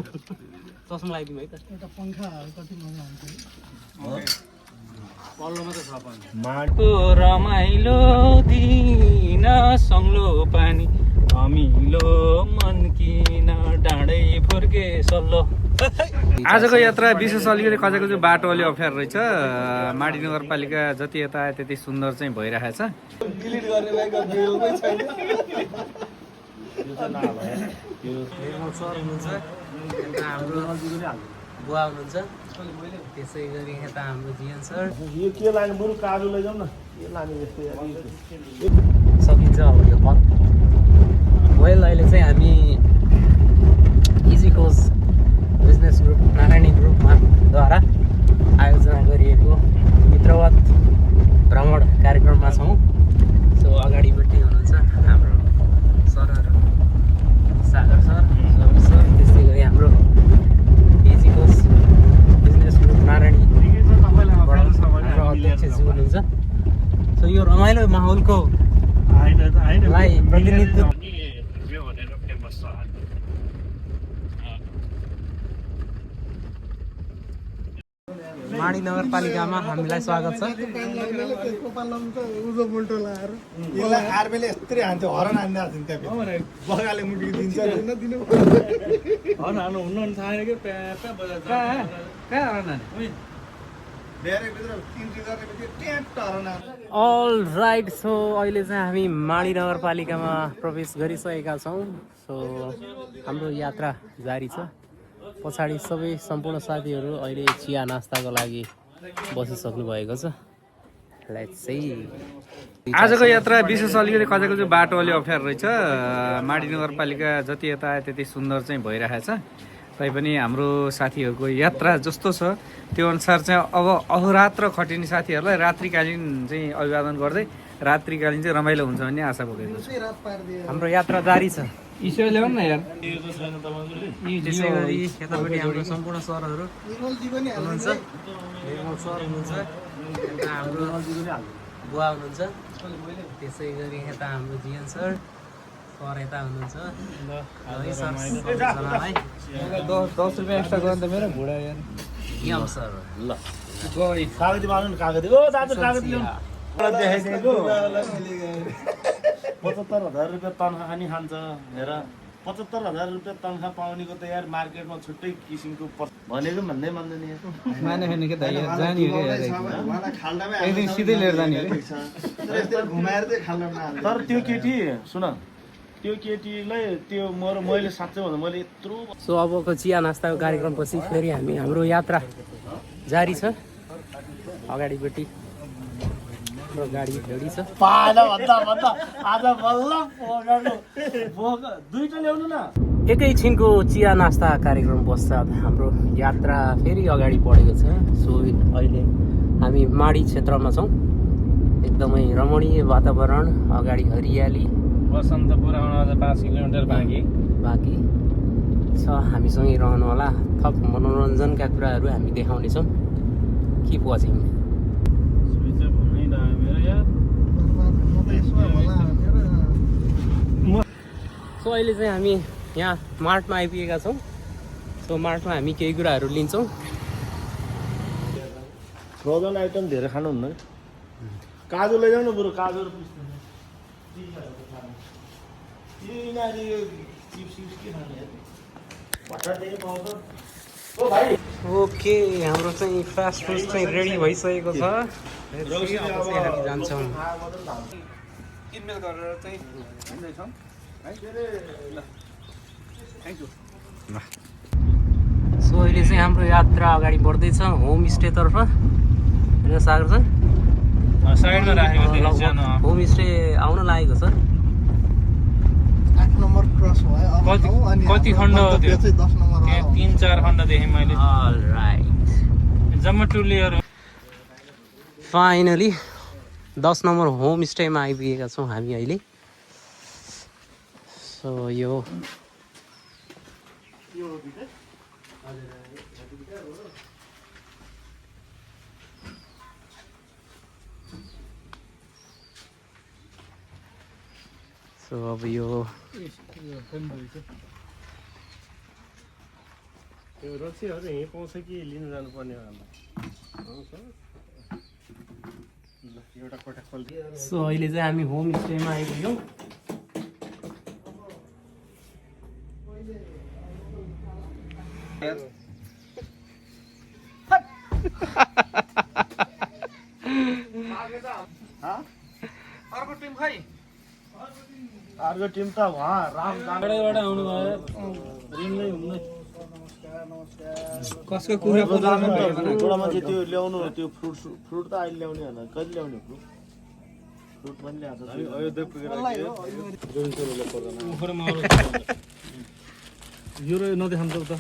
चस्मा लगाइदिउँ है त एउटा पंखा कति मजा आउँछ पल्लोमा त छ पनि माटो रमाइलो दिन सङ्लो पानी अमिलो मन किन डाँडै फुर्के सल्लो। आजको यात्रा विशेष अलिकति कचाको चाहिँ बाटो अलि अप्ठ्यारो रहेछ। माडी नगरपालिका जति यता आयो त्यति सुन्दर चाहिँ भइरहेको छ। डिलिट गर्ने बाइकको बेलमै छैन। सर हुनुहुन्छ हाम्रो बुवा हुनुहुन्छ त्यसै गरी यता हाम्रो जिएन सर यो के लाने बरु काजु लैजाउँ न के लाने यस्तो सकिन्छ अब यो फल वेल अहिले चाहिँ हामी इजी कोज बिजनेस ग्रुप नारायणी ग्रुपद्वारा आयोजना गरिएको मित्रवत भ्रमण कार्यक्रममा छौँ। सो अगाडिपट्टि हुनुहुन्छ हाम्रो सरहरू सागर सर सरोज सर त्यस्तै गरी हाम्रो इजी कोज बिजनेस ग्रुप नारायणी हाम्रो अध्यक्षज्यू हुनुहुन्छ। सो यो रमाइलो माहौलको प्रतिनिधित्व माडी नगरपालिकामा हामीलाई स्वागत छ। उजो मुल्टो लगाएर यसलाई आर्मीले यस्तै हान्थ्यो हरन हान्दिरहेको थियो त्यहाँ बगाले मुटुकी दिन्छ दिनु हरन हान्नु हुन्न नि थाहा के अल राइट। सो अहिले चाहिँ हामी माडी नगरपालिकामा प्रवेश गरिसकेका छौँ। सो हाम्रो यात्रा जारी छ। पछाडि सबै सम्पूर्ण साथीहरू अहिले चिया नास्ताको लागि बसिसक्नु भएको छ। आजको यात्रा विशेष अलिकति कचाको चाहिँ बाटो अलि अप्ठ्यारो रहेछ। माडी नगरपालिका जति यता आयो त्यति सुन्दर चाहिँ भइरहेको छ। तैपनि हाम्रो साथीहरूको यात्रा जस्तो छ त्यो अनुसार चाहिँ अब अहोरात्र खटिने साथीहरूलाई रात्रिकालीन चाहिँ अभिवादन गर्दै रात्रिकालीन चाहिँ रमाइलो हुन्छ भन्ने आशा बोकेको छु। हाम्रो यात्रा जारी छ। ईश्वर ल्याउनु न यार। त्यसै गरी यतापट्टि हाम्रो सम्पूर्ण सरहरू हुनुहुन्छ सर हुनुहुन्छ यता हाम्रो बुवा हुनुहुन्छ त्यसै गरी यता हाम्रो जिएन सर सर यता हुनुहुन्छ सबैजनालाई 10 रुपियाँ एक्स्ट्रा गर्नु त मेरो घोडा यार। यम सर ल कागती मार्नु न कागती ओ दाजु कागती ल्याउनु देखाइदिएको 75,000 रुपियाँ तनखा नि खान्छ हेर 75,000 रुपियाँ तनखा पाउनेको त यार मार्केटमा छुट्टै किसिमको भनेको भन्दै मान्दैन यार माने खाने के दाइ जानी हो यार एकदिन सिधै लिएर जाने हो घुमाएर चाहिँ खाल्डामा तर त्यो केटी सुन त्यो केटीलाई त्यो मैले साँच्चै भन्दा मैले यत्रो सो अबको चिया नास्ताको कार्यक्रमपछि फेरि हाम्रो यात्रा जारी छ। अगाडिपट्टि गाडी रेडी छ। आज बल्ल दुईटा ल्याउनु न। एकैछिनको चिया नास्ता कार्यक्रम पश्चात हाम्रो यात्रा फेरि अगाडि बढेको छ। सो अहिले हामी माडी क्षेत्रमा छौँ। एकदमै रमणीय वातावरण अगाडि हरियाली बसन्तपुर आउन अझ 5 किलोमिटर बाँकी छ। हामीसँगै रहनुहोला। थप मनोरञ्जनका कुराहरू हामी देखाउनेछौँ। Keep watching. सो अहिले चाहिँ हामी यहाँ मार्टमा आइपुगेका छौँ। सो मार्टमा हामी केही कुराहरू लिन्छौँ। फ्रोजन आइटम धेरै खानुहुन्न काजु लैजाउनु बरु काजु ओके हाम्रो चाहिँ फास्ट फुड चाहिँ रेडी भइसकेको छ। हामी जान्छौँ किनमेल गरेर चाहिँ हिँड्दैछौँ है। Thank you. सो अहिले चाहिँ हाम्रो यात्रा अगाडि बढ्दैछ होमस्टेतर्फ होइन सागर सर साइडमा राखेको होमस्टे आउन लागेको छ। 8 नम्बर क्रस भयो कति खण्ड हो त्यो? 10 नम्बर 3-4 खण्ड देखेँ मैले। अलराइट जम्मा टुलीहरू फाइनली 10 नम्बर होमस्टेमा आइपुगेका छौँ हामी अहिले। सो यो अब यो त्यो रक्सीहरू यहीँ पाउँछ कि लिनु जानुपर्ने होला एउटा कोठा खोलिदियो सो अहिले चाहिँ हामी होमस्टेमा आइपुग्यौँ अर्को टिम खै अर्को टिम त वहाँ राम एउटैबाट आउनु भयो रिमले घुम्दै कसको कुरा बुढा मान्छे त्यो ल्याउनु त्यो फ्रुट त अहिले ल्याउने होइन कहिले ल्याउने फ्रुट पनि ल्याएको छ अयोध्या पुगेर यो नदेखाउनु त उता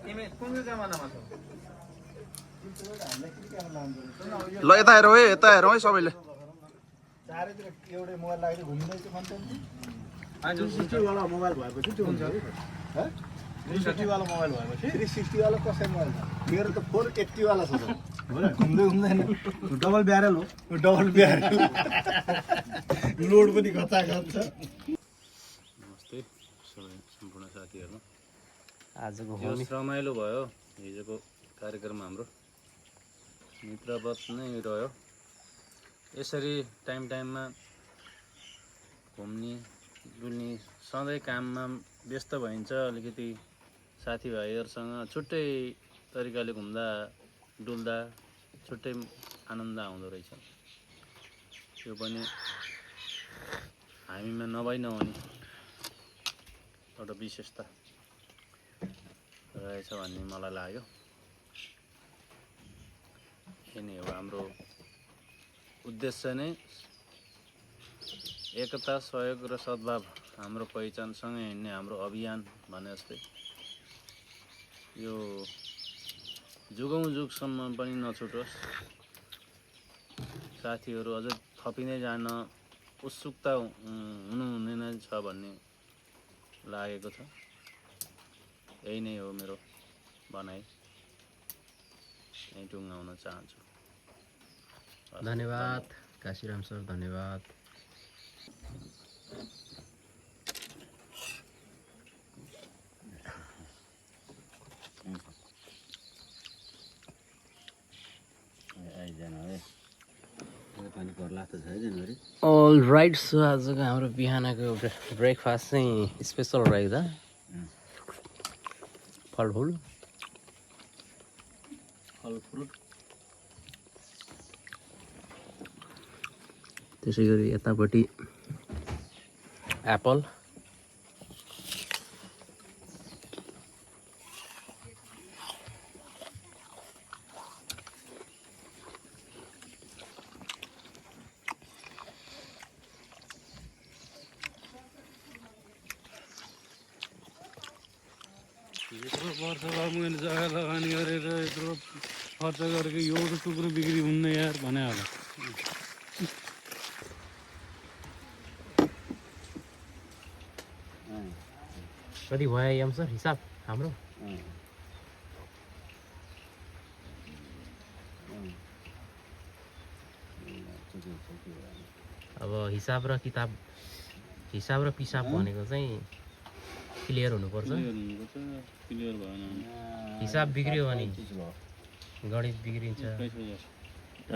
तिमी कुन जमानामा छौ ल यता हेरौँ है सबैले चारैतिर एउटै मोबाइल लागेर घुम्दैछ वाला मोबाइल भएपछि त्यो हुन्छ 360 वाला मोबाइल भएपछि 360 वाला कसै मोबाइल छ मेरो त 480 वाला छ घुम्दै घुम्दैन डबल ब्यारेल हो डबल ब्यारेल लोड पनि घचा गर्छ नमस्ते सबै सम्पूर्ण साथीहरू आजको रमाइलो भयो हिजोको कार्यक्रम हाम्रो मित्रवत नै रह्यो यसरी टाइममा घुम्ने डुल्ने सधैँ काममा व्यस्त भइन्छ अलिकति साथीभाइहरूसँग छुट्टै तरिकाले घुम्दा डुल्दा छुट्टै आनन्द आउँदो रहेछ त्यो पनि हामीमा नहुने एउटा विशेषता रहेछ भन्ने मलाई लाग्यो यही नै हो हाम्रो उद्देश्य नै एकता सहयोग र सद्भाव हाम्रो पहिचानसँगै हिँड्ने हाम्रो अभियान भने जस्तै यो जुगौँ जुगसम्म पनि नछुटोस् साथीहरू अझै थपिँदै जान उत्सुकता हुनुहुने नै छ भन्ने लागेको छ यही नै हो मेरो भनाइ यहीँ टुङ्गाउन चाहन्छु धन्यवाद काशीराम सर धन्यवाद अल राइट सो आजको हाम्रो बिहानको ब्रेकफास्ट चाहिँ स्पेसल रहेछ फलफुल त्यसै गरी यतापट्टि एप्पल यत्रो वर्ष भयो मैले जग्गा लगानी गरेर यत्रो खर्च गरेको एउटा टुक्रो बिक्री हुन्न यार भने होला कति भयो यम सर हिसाब हाम्रो अब हिसाब र पिसाब भनेको चाहिँ क्लियर हुनुपर्छ क्लियर भएन हिसाब बिग्रियो भने गणित बिग्रिन्छ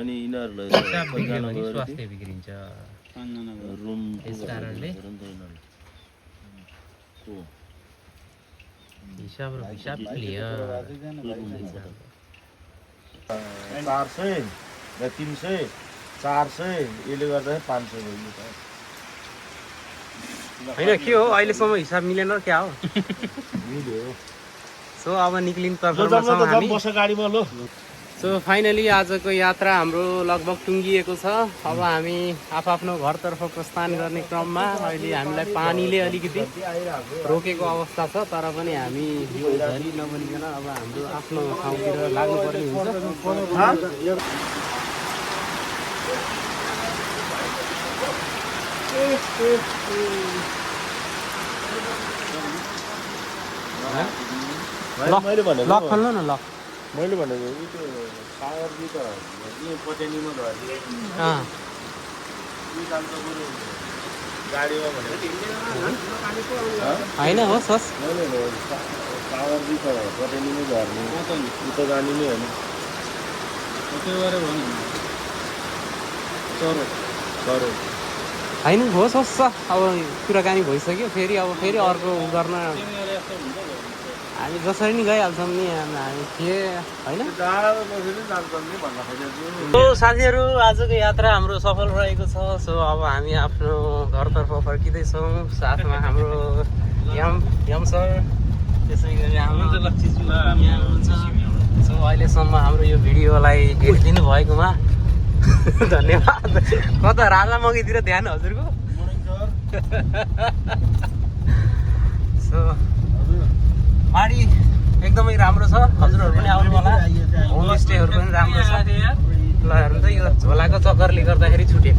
अनि यिनीहरूलाई हिसाब बिग्रियो भने स्वास्थ्य बिग्रिन्छ रुम यस कारणले हिसाब र पिसाब क्लियर 400 र 300 400 यसले गर्दा 500 भयो होइन के हो अहिलेसम्म हिसाब मिलेन क्या हो मिल्यो सो अब निक्लिनु तर्फमा छौँ हामी बस गाडीमा लो सो फाइनली आजको यात्रा हाम्रो लगभग टुङ्गिएको छ अब हामी आफ्नो घरतर्फ प्रस्थान गर्ने क्रममा अहिले हामीलाई पानीले अलिकति रोकेको अवस्था छ तर पनि हामी यो झरी नबनिकन अब हाम्रो आफ्नो ठाउँतिर लाग्नुपर्ने हुन्छ मैले भनेको लक खोल्नु न लक मैले भनेको त्यो सागरजी त यही पटेनीमा धर्यो गाडीमा भनेको होइन होस् होस् टावर चाहिँ त कतैले नै झर्ने उता जाने नै होइन होइन होस् होस् सर अब कुराकानी भइसक्यो फेरि अब फेरि अर्को उ गर्न हामी जसरी नि गइहाल्छौँ नि हामी के होइन साथीहरू आजको यात्रा हाम्रो सफल रहेको छ सो अब हामी आफ्नो घरतर्फ फर्किँदैछौँ साथमा हाम्रो यम सर त्यसै गरी हाम्रो यहाँ हुनुहुन्छ सो अहिलेसम्म हाम्रो यो भिडियोलाई हेरिदिनु भएकोमा धन्यवाद कता राजा मगैतिर ध्यान हजुरको सो माडी एकदमै राम्रो छ हजुरहरू पनि आउनु होला होमस्टेहरू पनि राम्रो छ ल हेर्नु त यो झोलाको चक्करले गर्दाखेरि छुट्यो